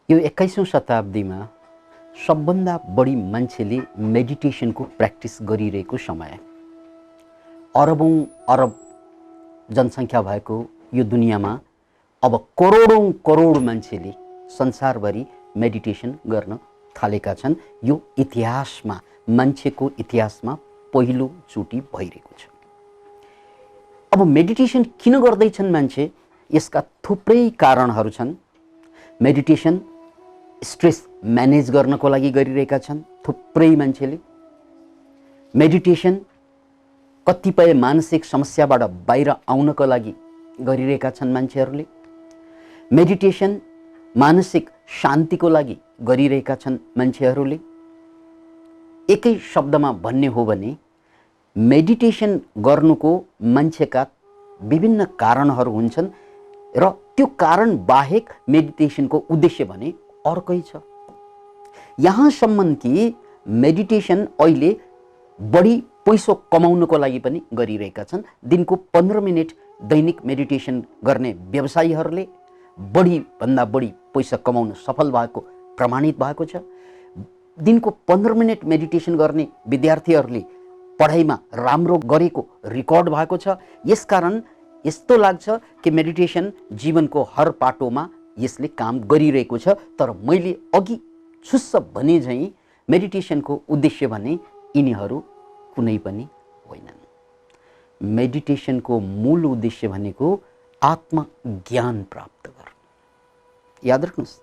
यो 21औं शताब्दीमा सबभन्दा बढी मान्छेले मेडिटेसनको प्र्याक्टिस गरिरहेको समय, अरबौं अरब जनसङ्ख्या भएको यो दुनियाँमा अब करोडौं करोड मान्छेले संसारभरि मेडिटेसन गर्न थालेका छन्। यो इतिहासमा, मान्छेको इतिहासमा पहिलोचोटि भइरहेको छ। अब मेडिटेसन किन गर्दैछन् मान्छे? यसका थुप्रै कारणहरू छन्। मेडिटेसन स्ट्रेस म्यानेज गर्नको लागि गरिरहेका छन् थुप्रै मान्छेले। मेडिटेसन कतिपय मानसिक समस्याबाट बाहिर आउनको लागि गरिरहेका छन् मान्छेहरूले। मेडिटेसन मानसिक शान्तिको लागि गरिरहेका छन् मान्छेहरूले। एकै शब्दमा भन्ने हो भने मेडिटेसन गर्नुको मान्छेका विभिन्न कारणहरू हुन्छन् र त्यो कारण बाहेक मेडिटेसनको उद्देश्य भने अर्कै छ। यहाँसम्म कि मेडिटेसन अहिले बढी पैसो कमाउनको लागि पनि गरिरहेका छन्। दिनको 15 मिनट दैनिक मेडिटेसन गर्ने व्यवसायीहरूले बढी भन्दा बढी पैसा कमाउन सफल भएको प्रमाणित भएको छ। दिनको 15 मिनट मेडिटेसन गर्ने विद्यार्थीहरूले पढाइमा राम्रो गरेको रेकर्ड भएको छ। यसकारण यस्तो लाग्छ कि मेडिटेसन जीवनको हर पाटोमा यसले काम गरिरहेको छ। तर मैले अघि छुस्स भने झैँ मेडिटेसनको उद्देश्य भने यिनीहरू कुनै पनि होइनन्। मेडिटेसनको मूल उद्देश्य भनेको आत्मज्ञान प्राप्त गर्नु। याद राख्नुहोस्,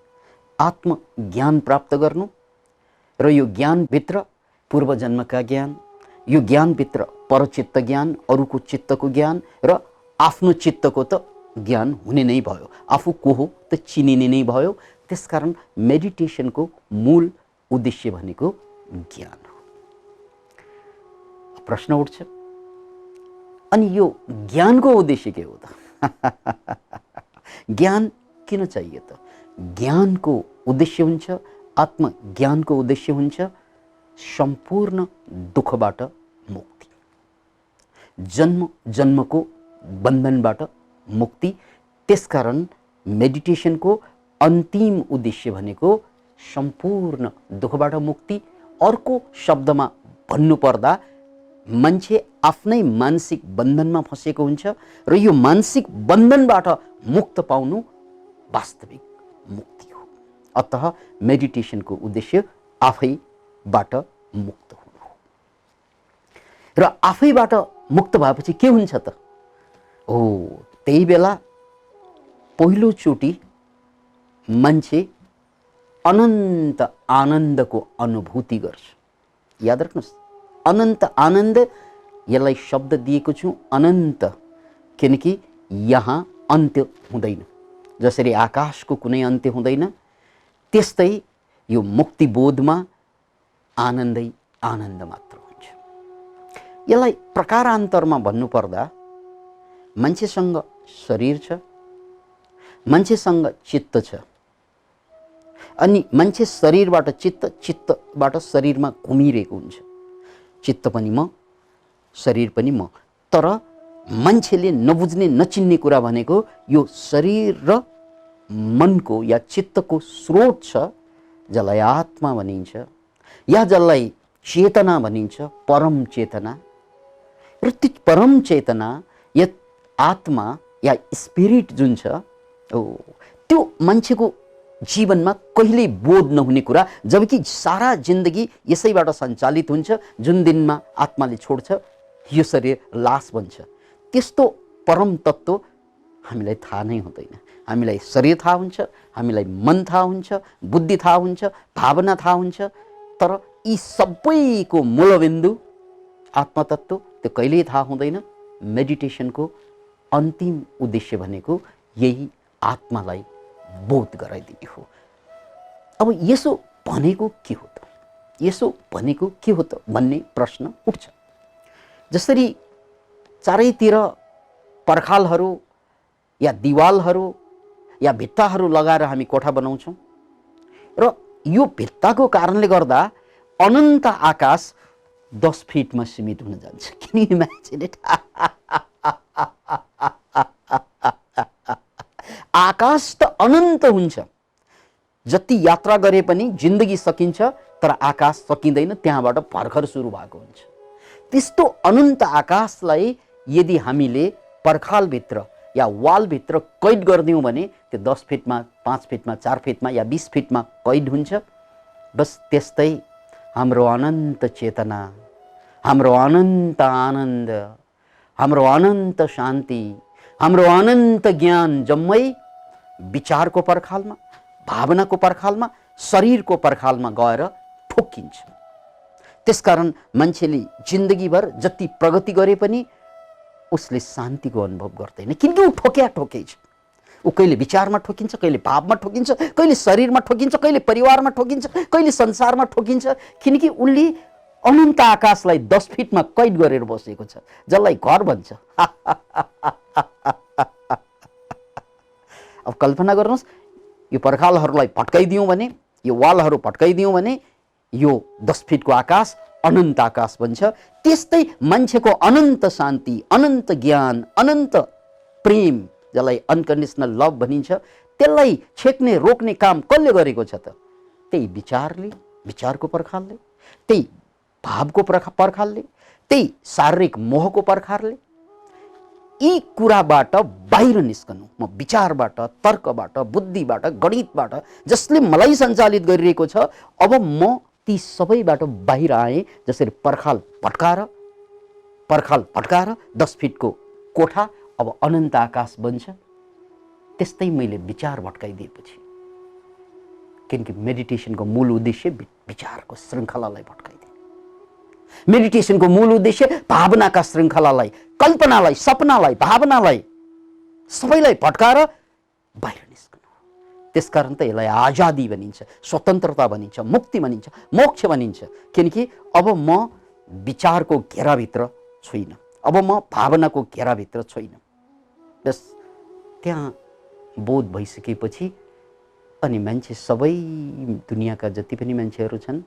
आत्मज्ञान प्राप्त गर्नु। र यो ज्ञानभित्र पूर्वजन्मका ज्ञान, यो ज्ञानभित्र परचित्त ज्ञान, अरूको चित्तको ज्ञान र आफ्नो चित्तको त ज्ञान हुने नै भयो। आफू को हो त चिनिने नै भयो। त्यसकारण मेडिटेसनको मूल उद्देश्य भनेको ज्ञान हो। प्रश्न उठ्छ, अनि यो ज्ञानको उद्देश्य के हो त? ज्ञान किन चाहियो त? ज्ञानको उद्देश्य हुन्छ, आत्मज्ञानको उद्देश्य हुन्छ सम्पूर्ण दुःखबाट मुक्ति, जन्म जन्मको बन्धनबाट मुक्ति। त्यसकारण मेडिटेसनको अन्तिम उद्देश्य भनेको सम्पूर्ण दुःखबाट मुक्ति। अर्को शब्दमा भन्नुपर्दा मान्छे आफ्नै मानसिक बन्धनमा फँसेको हुन्छ र यो मानसिक बन्धनबाट मुक्त पाउनु वास्तविक मुक्ति हो। अतः मेडिटेसनको उद्देश्य आफैबाट मुक्त हुनु हो। र आफैबाट मुक्त भएपछि के हुन्छ त? हो, त्यही बेला पहिलोचोटि मान्छे अनन्त आनन्दको अनुभूति गर्छ। याद राख्नुहोस्, अनन्त आनन्द, यसलाई शब्द दिएको छु अनन्त, किनकि यहाँ अन्त्य हुँदैन। जसरी आकाशको कुनै अन्त्य हुँदैन, त्यस्तै यो मुक्तिबोधमा आनन्दै आनन्द मात्र हुन्छ। यसलाई प्रकारान्तरमा भन्नुपर्दा मान्छेसँग शरीर छ, मान्छेसँग चित्त छ, अनि मान्छे शरीरबाट चित्त, चित्तबाट शरीरमा घुमिरहेको हुन्छ। चित्त पनि म, शरीर पनि म। तर मान्छेले नबुझ्ने, नचिन्ने कुरा भनेको यो शरीर र मनको या चित्तको स्रोत छ, जसलाई आत्मा भनिन्छ या जसलाई चेतना भनिन्छ, परम चेतना। र त्यो परम चेतना या आत्मा या स्पिरिट जुन छ, त्यो मान्छेको जीवनमा कहिल्यै बोध नहुने कुरा, जबकि सारा जिन्दगी यसैबाट सञ्चालित हुन्छ। जुन दिनमा आत्माले छोड्छ, यो शरीर लास बन्छ। त्यस्तो परम तत्त्व हामीलाई थाहा नै हुँदैन। हामीलाई शरीर थाहा हुन्छ, हामीलाई मन थाहा हुन्छ, बुद्धि थाहा हुन्छ, भावना थाहा हुन्छ, तर यी सबैको मूलबिन्दु आत्मतत्त्व त्यो कहिल्यै थाहा हुँदैन। मेडिटेसनको अन्तिम उद्देश्य भनेको यही आत्मालाई बोध गराइदिने हो। अब यसो भनेको के हो त? यसो भनेको के हो त भन्ने प्रश्न उठ्छ। जसरी चारैतिर पर्खालहरू या दिवालहरू या भित्ताहरू लगाएर हामी कोठा बनाउँछौँ र यो भित्ताको कारणले गर्दा अनन्त आकाश 10 फिटमा सीमित हुन जान्छ। किन मान्छेले आकाश त अनन्त हुन्छ, जति यात्रा गरे पनि जिन्दगी सकिन्छ तर आकाश सकिँदैन, त्यहाँबाट भर्खर सुरु भएको हुन्छ। त्यस्तो अनन्त आकाशलाई यदि हामीले पर्खालभित्र या वालभित्र कैद गरिदिउँ भने त्यो 10 फिटमा, 5 फिटमा, 4 फिटमा या 20 फिटमा कैद हुन्छ। बस त्यस्तै हाम्रो अनन्त चेतना, हाम्रो अनन्त आनन्द, हाम्रो अनन्त शान्ति, हाम्रो अनन्त ज्ञान जम्मै विचारको पर्खालमा, भावनाको पर्खालमा, शरीरको पर्खालमा गएर ठोकिन्छ। त्यसकारण मान्छेले जिन्दगीभर जति प्रगति गरे पनि उसले शान्तिको अनुभव गर्दैन, किनकि ऊ ठोकै छ। ऊ कहिले विचारमा ठोकिन्छ, कहिले भावमा ठोकिन्छ, कहिले शरीरमा ठोकिन्छ, कहिले परिवारमा ठोकिन्छ, कहिले संसारमा ठोकिन्छ, किनकि उसले अनन्त आकाशलाई 10 फिटमा कैद गरेर बसेको छ, जसलाई घर भन्छ। अब कल्पना गर्नुहोस्, यो पर्खालहरूलाई भट्काइदियौँ भने, यो वालहरू भट्काइदियौँ भने यो 10 फिटको आकाश अनन्त आकाश बन्छ। त्यस्तै मान्छेको अनन्त शान्ति, अनन्त ज्ञान, अनन्त प्रेम, जसलाई अनकन्डिसनल लभ भनिन्छ, त्यसलाई छेक्ने रोक्ने काम कसले गरेको छ त? त्यही विचारले, विचारको पर्खालले, त्यही भावको पर्खालले, त्यही शारीरिक मोहको पर्खालले। यी कुराबाट बाहिर निस्कनु, म विचारबाट, तर्कबाट, बुद्धिबाट, गणितबाट जसले मलाई सञ्चालित गरिरहेको छ, अब म ती सबैबाट बाहिर आएँ। जसरी पर्खाल भट्काएर 10 फिटको कोठा अब अनन्त आकाश बन्छ, त्यस्तै मैले विचार भट्काइदिएपछि, किनकि मेडिटेसनको मूल उद्देश्य विचारको श्रृङ्खलालाई भट्काइदिने, मेडिटेसनको मूल उद्देश्य भावनाका श्रृङ्खलालाई, कल्पनालाई, सपनालाई, भावनालाई सबैलाई भट्काएर बाहिर निस्कनु। त्यसकारण त यसलाई आजादी भनिन्छ, स्वतन्त्रता भनिन्छ, मुक्ति भनिन्छ, मोक्ष भनिन्छ, किनकि अब म विचारको घेराभित्र छुइनँ, अब म भावनाको घेराभित्र छुइनँ। बस त्यहाँ बोध भइसकेपछि अनि मान्छे, सबै दुनियाँका जति पनि मान्छेहरू छन्,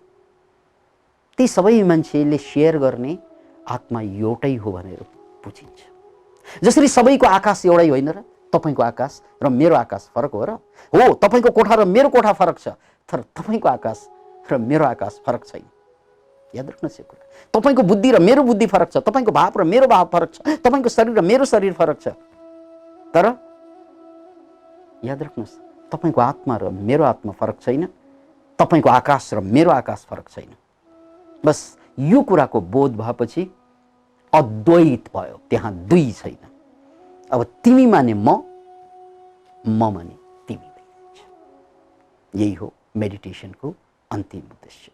ती सबै मान्छेले सेयर गर्ने आत्मा एउटै हो भनेर बुझिन्छ। जसरी सबैको आकाश एउटै होइन र, तपाईको आकाश र मेरो आकाश फरक हो र? हो, तपाईको कोठा र मेरो कोठा फरक छ, तर तपाईको आकाश र मेरो आकाश फरक छैन। याद राख्नुहोस् यो कुरा। तपाईको बुद्धि र मेरो बुद्धि फरक छ, तपाईको भाव र मेरो भाव फरक छ, तपाईको शरीर र मेरो शरीर फरक छ, तर याद राख्नुहोस्, तपाईको आत्मा र मेरो आत्मा फरक छैन, तपाईको आकाश र मेरो आकाश फरक छैन। बस यो कुराको बोध भएपछि अद्वैत भयो, त्यहाँ दुई छैन। अब तिमी माने म माने तिमी। यही हो मेडिटेसनको अन्तिम उद्देश्य।